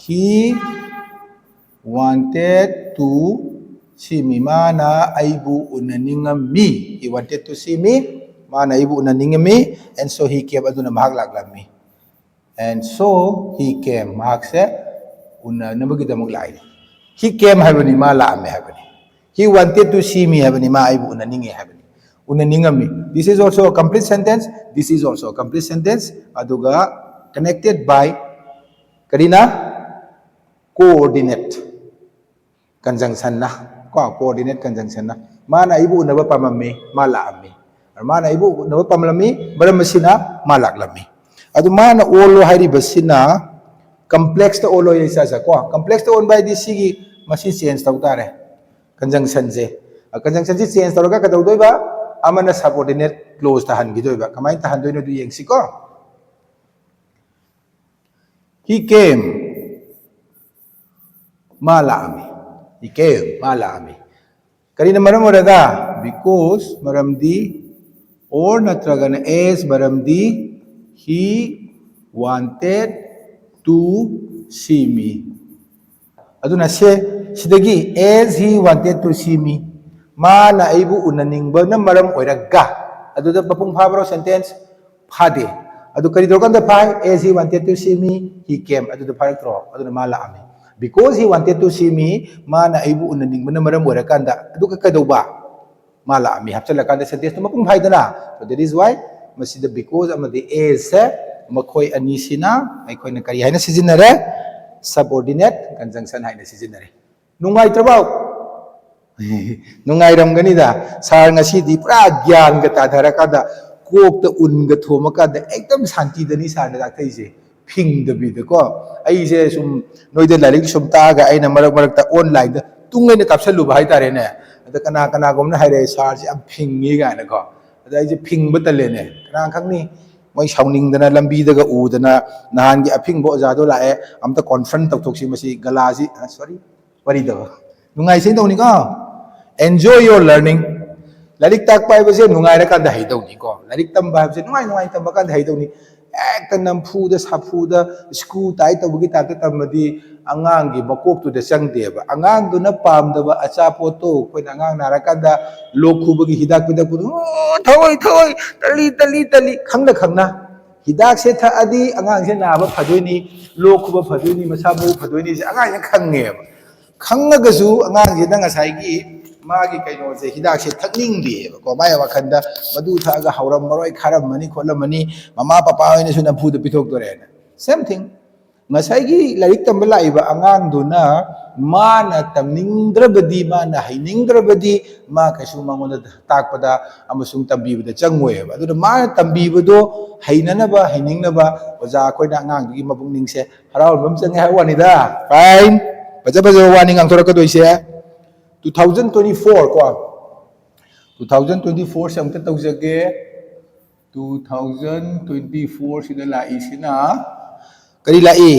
[SPEAKER 1] he wanted to see me mana aibu unaningami he wanted to see me mana aibu unaningami and so he came aduna mahak laglami and so he came mahak se unanabagi damag lai he came habani ma la ame habani he wanted to see me habani ma aibu unaningi habani unaningami this is also a complete sentence this is also a complete sentence aduga connected by karina coordinate conjunction na ko coordinate conjunction na mana ibu unaba pamami malami mana ibu unaba pamlami baramasina malaklami adu mana olo hari basina complex to olo yesa sa ko complex to on by this sigi masi change tawtare conjunction je conjunction ji change tawga ka doi ba amana subordinate clause ta han gi doi ba kamai ta han doi no du yengsi ko he came malami he came malami karina maram oraga because maramdi or natragana as maramdi he wanted to see me aduna se sidagi as he wanted to see me mana aibu unaningba na maram oiraga aduda papung phabro sentence phade adu kari dokanda phai as he wanted to see me he came aduda pharatro aduna mala ami because he wanted to see me mana aibu unaningba na maram oirakanda aduka kadoba mala ami hapchala kanda sentence to mapung phai dana so that is why masida because amadi as makhoi ani sina aikoi na kari haina sijinare subordinate conjunction haina sijinare nungai trabau nungai ram gani da sar ngasi di pura gyan ga ta dhara ka da kok ta un ga thoma ka da ekdam shanti dani sar na thai je phing da bi da ko ai je sum noi da larik sum ta ga aina marak marak ta online da tungai na kapsalu ba hai tare ne da kana kana gom na hai re sar ji am phing ni ga na ko da ai je phing ba ta le ne kana khang ni moi shauning dana lambi daga u dana nahan gi aphing bo ja do la e amta confront tok thok si masi gala ji sorry wari da nungai sei dau ni ko enjoy your learning larik tak pai ba se nungai ra kan da hai dau ni ko larik tam ba se nungai nungai tam ba kan da hai dau ni ek ta nam phu da sa phu da school tai ta bu gi ta ta tam di angang gi bakok tu da sang de ba angang du na pam da ba acha po to koi na angang na ra kan da lokhu ba gi hidak pidak pu thoi thoi tali khangna hidak se tha adi angang se na ba phadoi ni lokhu ba phadoi ni masa bu phadoi ni se angang ya khange ba khangga ga su angang je da ngasai gi magi kaino se hidak se thakning di ko mai wa khanda madu tha ga hauram maroi kharam mani kholam mani mama papa hoine su na phu da pithok dore same thing ngasai larik tamba laiba angang duna mana tamningdrabadi mana hainingdrabadi ma kaisu mangonda takpada amasung tambibada changwe adu ma tambibado hainanaba hainingnaba oja koina angang gi mabungningse harawal bam change hawanida fine baja baja wani ngang thora ka doise 2024 ko 2024 se amta tawjage 2024 sida lai sina kari lai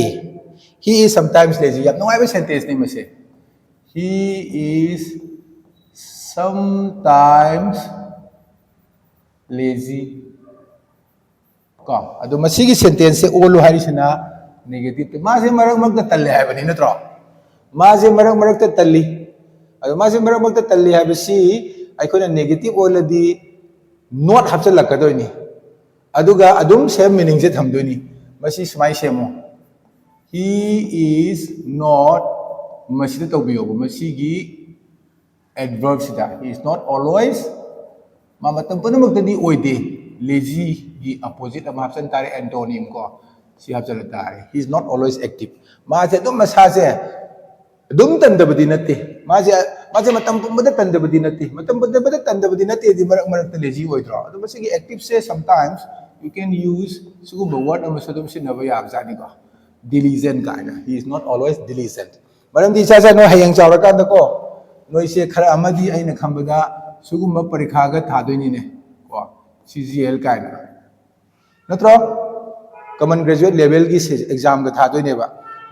[SPEAKER 1] he is sometimes lazy yap no I will sentence ni mase he is sometimes lazy ko adu masigi sentence se olu hari sina negative ma se marag mag talle hai bani natro ma se marag ta talli adu ma se marag ta talli hai basi ai khona negative oladi not hapcha lakadoi ni aduga adum same meaning se thamdoi ni masi smai semo he is not masida tawbiyo masigi adverb sida he is not always ma matam punamag tadi oide lazy gi opposite am hapsan tare antonym ko si hapsala tare he is not always active ma se dum masa se dum tandabadi natte ma se matam pumada tandabadi natte matam pumada tandabadi natte di marak marak lazy oidro adu masigi active se sometimes you can use sugumba word am sadum sinaba yab jani ko diligent kaina he is not always diligent maram di cha no hayang chawra kan ko noi se khara amadi aina khambada sugumba parikha ga thadoi ne ko CGL kaina natro common graduate level ki exam ga thadoi ne ba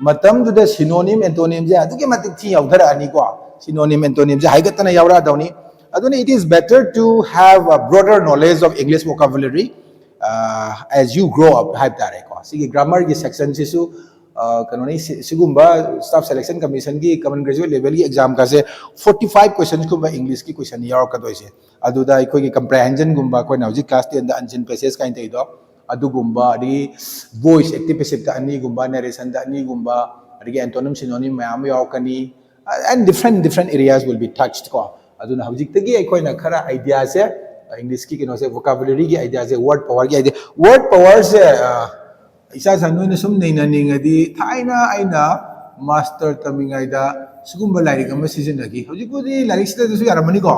[SPEAKER 1] matam du da synonym antonym ja adu ke matik thi yaudhara ani ko synonym antonym ja haigatana yaura dauni aduna it is better to have a broader knowledge of English vocabulary as you grow up hype tare ko sigi grammar ki section sisu kanoni sigumba staff selection commission ki common graduate level ki exam ka se 45 questions kumba English ki question yaw ka doise aduda ikoi ki comprehension gumba koi na class 10 da anjin passages kain te do adu gumba di voice active passive ta ani gumba narration da ani gumba adi antonym synonym mayam yaw kani and different areas will be touched ko aduna hawjik tagi ikoi na khara idea se English ki kino se vocabulary ki idea se word power se isa sanoi na sum nei na ningadi thaina aina master tamingai da sugumba larik ama seasonagi hojik pudi larik sida su yaramani ko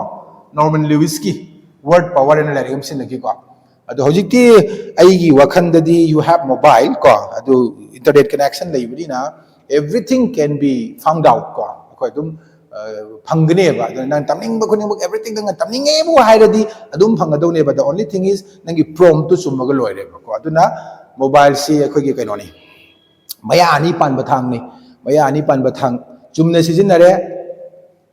[SPEAKER 1] Norman Lewis ki word power and larik am sinagi ko adu hojik ti ai gi wakhandadi you have mobile ko adu internet connection leibri na everything can be found out ko ko dum phangane ba nan tamning ba kuning everything dang tamning e bu hairadi adum phangado ne ba the only thing is nangi prompt to sumaga loire ba ko aduna mobile si akhoi gi kaino ni maya ani pan bathang ni maya ani pan bathang chumne sijinare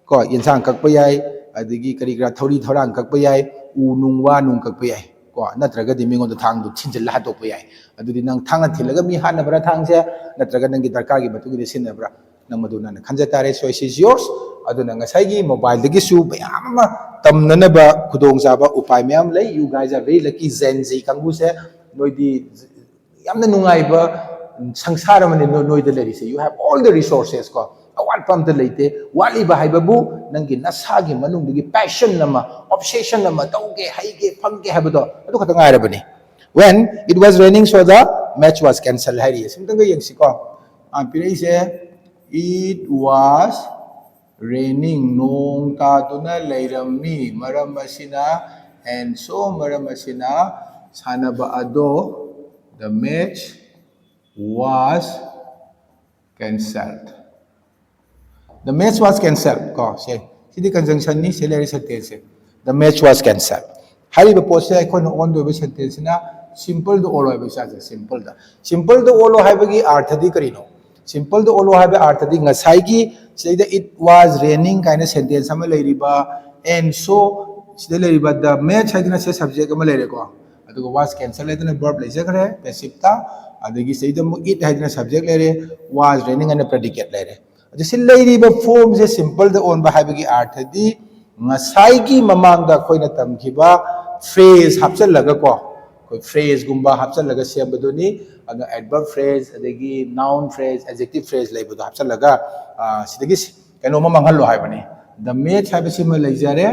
[SPEAKER 1] ko insang kakpa yai adigi kari gra thori thorang kakpa yai u nung wa nung kakpa yai ko natraga di mingon da thang du thinjil ha to pa yai adudi nang thang thilaga mi ha na bra thang se natraga nangi darkar gi batu gi sin na bra nang maduna na khanja tare choice is yours aduna ngasai gi mobile dagi su bayam ma tamnana ba khudong jaba upai myam lay you guys are very lucky Gen Z kangu se noidi yamna nungai ba sangsara mane noida lerise you have all the resources ko awal pam de leite wali ba hai babu nangi nasagi manung digi passion nama obsession nama tauge haige phangge habado adu khata ngai rabani when it was raining so the match was cancelled hari simtanga yengsi ko pirei se it was raining nong ta tuna leirammi maram asina and so maram asina sanaba ado the match was cancelled. The match was cancelled. Ko say, sidi conjunction ni celery sentence. The match was cancelled. Hari ba po siya ko no on do sentence na simple do all ba siya simple da. Simple do all hai ba gi artha di kari no. Simple do all hai ba artha di ngasai gi say that it was raining kind of sentence sama lai riba and so sida lai riba the match hai na se subject ma lai re ko. Adu was cancelled le na verb lai se kare passive ta adagi say the it hai na subject lai re was raining and predicate lai re. Jisi lady ba form je simple the on ba haibagi artha di ngasai gi mamang da koi na tam ki ba phrase hapsal laga ko koi phrase gumba hapsal laga sem ba doni aga adverb phrase adagi noun phrase adjective phrase lai ba hapsal laga sidagi kano mamang hallo hai bani the match hai ba sim lai jare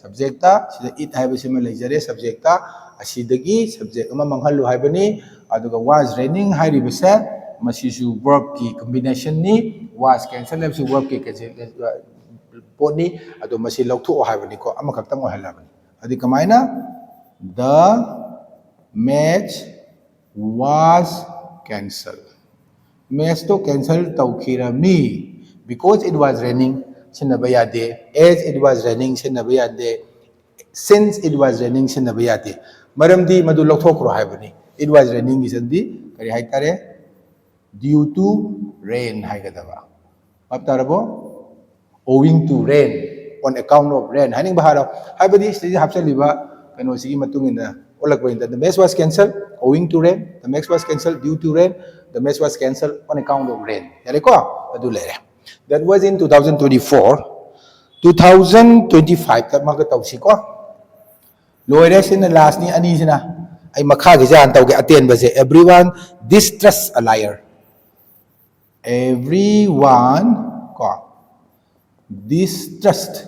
[SPEAKER 1] subject ta sida it hai ba sim lai jare subject ta asidagi subject mamang hallo hai bani aduga was raining hai ri ba se masisu verb ki combination ni was cancel habsu verb ki pot ni ado masi lautho haibani ko amakaktang ohalabani adi kamaina the match was cancelled. Match to cancel tawkhirami because it was raining sinabayade, as it was raining sinabayade, since it was raining sinabayade. Maramdi madu lautokro haibani. It was raining is the kari haitare due to rain haigadaba. Aptarabo owing to rain on account of rain. Haning bahara haibadi sidi hapsaliba kano sigi matungina olakwa the match was cancelled owing to rain. The match was cancelled due to rain. The match was cancelled on account of rain. That was in 2024. 2025 kat mga tawsi ko. Loire sin last ni ani sina ay makhagi jan tawge aten ba se everyone distrust a liar. Everyone ko distrust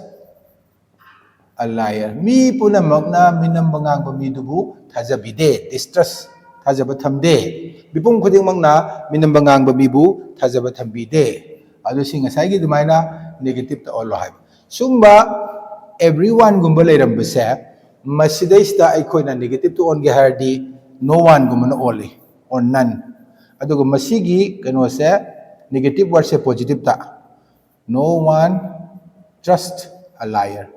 [SPEAKER 1] a liar. Mi puna magna minambangang bamidubu thajabide distrust thajaba thamde. Bipum khuding magna minambangang bamibu thajaba thambide. Ado sing asai gi dumaina negative ta all haib. Sumba everyone gumba leiram bese masidaista aikoina negative to on ge hardi no one gumana only or none. Ado go masigi kano se negative word se positive ta. No one trust a liar.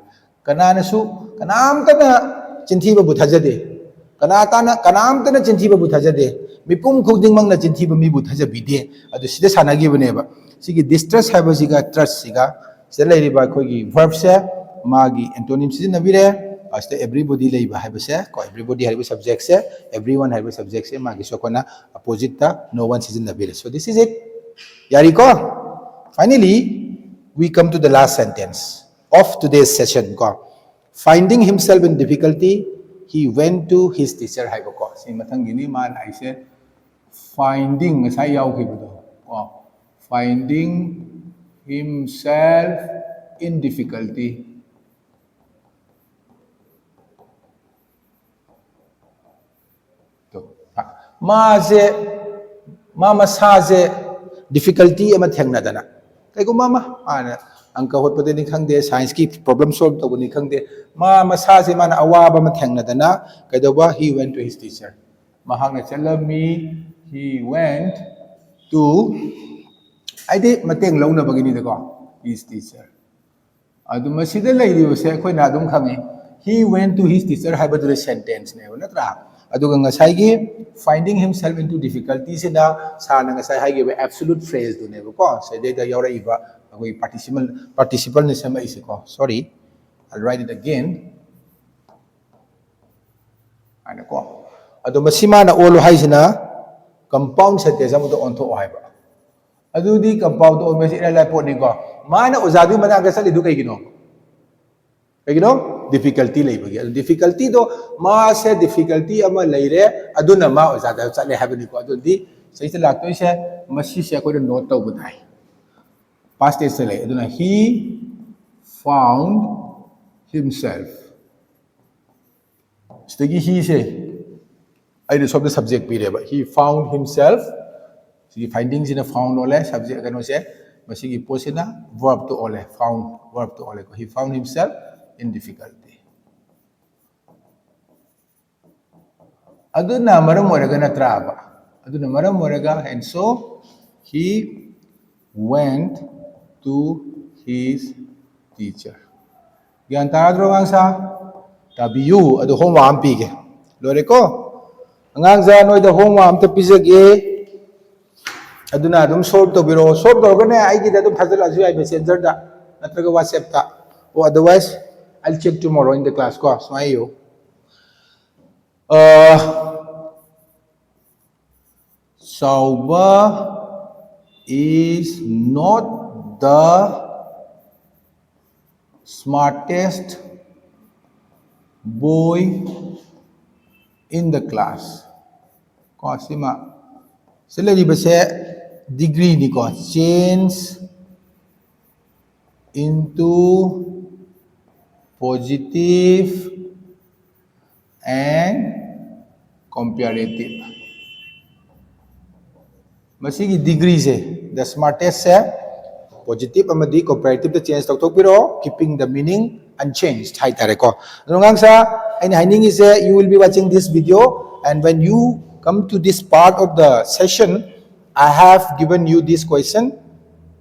[SPEAKER 1] Kanana su kanam kana chinthi babu thajade. Kanam tana chinthi babu thajade. Mipum khuding mang na chinthi ba mi bu thajabide. Ado sida sanagi baneba. Sigi distress haiba siga trust siga. Sida lai riba khoi gi verb se magi antonym sizinabire. Asta everybody lai ba haiba se ko everybody haiba subject se everyone haiba subject se magi so kona opposite ta no one sizinabire. So this is it. Yariko. Finally, we come to the last sentence of today's session. Finding himself in difficulty, he went to his teacher. Finding himself in difficulty. Mama saze difficulty ama thengna dana. Kay ko mama ana angka hot pade ni khangde science ki problem solve to ni khangde mama saze mana awaba ma thengna dana kay dawa he went to his teacher. Mahang na chalami he went to aide mateng launa bagini de ko his teacher. Adu masida lai di se khoi na dum khangi he went to his teacher haibadu sentence ne natra. Aduga ngasai gi finding himself into difficulties na sana ngasai hai gi absolute phrase do ne ko se de da yora iba koi participle ne sama isi ko sorry I'll write it again ana ko adu masima na olo hai sina compound sentence amu to on tho hai ba adu di compound to me ila la po ni ko mana ozadu mana ga sali du kai gino difficulty lay bagi difficulty do ma se difficulty ama laire aduna ma ozada chale habani ko adu di sai se lakto se masi se ko note to budai past tense lay aduna he found himself stegi he se I the subject period but he found himself see findings in a found ole subject kano se masi gi posina verb to ole found verb to ole he found himself in difficulty. Aduna maram moraga na traba. Aduna maram moraga and so he went to his teacher. Gyan taradro ang sa tabiyu adu homework pige. Lore ko. Angang za no ida homework ta pizage aduna dum solve to biro solve to gane ai gida dum phazal azu ai messenger da natraga whatsapp ta or otherwise I'll check tomorrow in the class. Ko, so ayo. Sauba is not the smartest boy in the class. Ko sima. Sila di ba se degree ni ko change into positive and comparative. masigi degree se the smartest se positive amadi comparative the change tok piro keeping the meaning unchanged hai tare ko ngang sa ani hiding is you will be watching this video and when you come to this part of the session I have given you this question.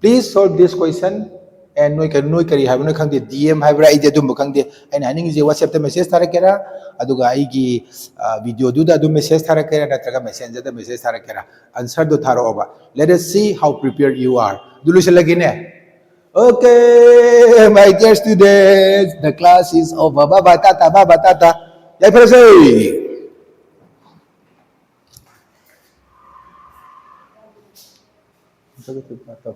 [SPEAKER 1] Please solve this question and noi kari have no khangde DM have ra ide dum khangde and haning is WhatsApp te message tharakera aduga ai gi video du da du message tharakera natraga messenger da message tharakera answer do tharo over. Let us see how prepared you are. Dulu lagi ne. Okay, my dear students, the class is over. Baba tata, baba tata. Yai prasai. Betul betul.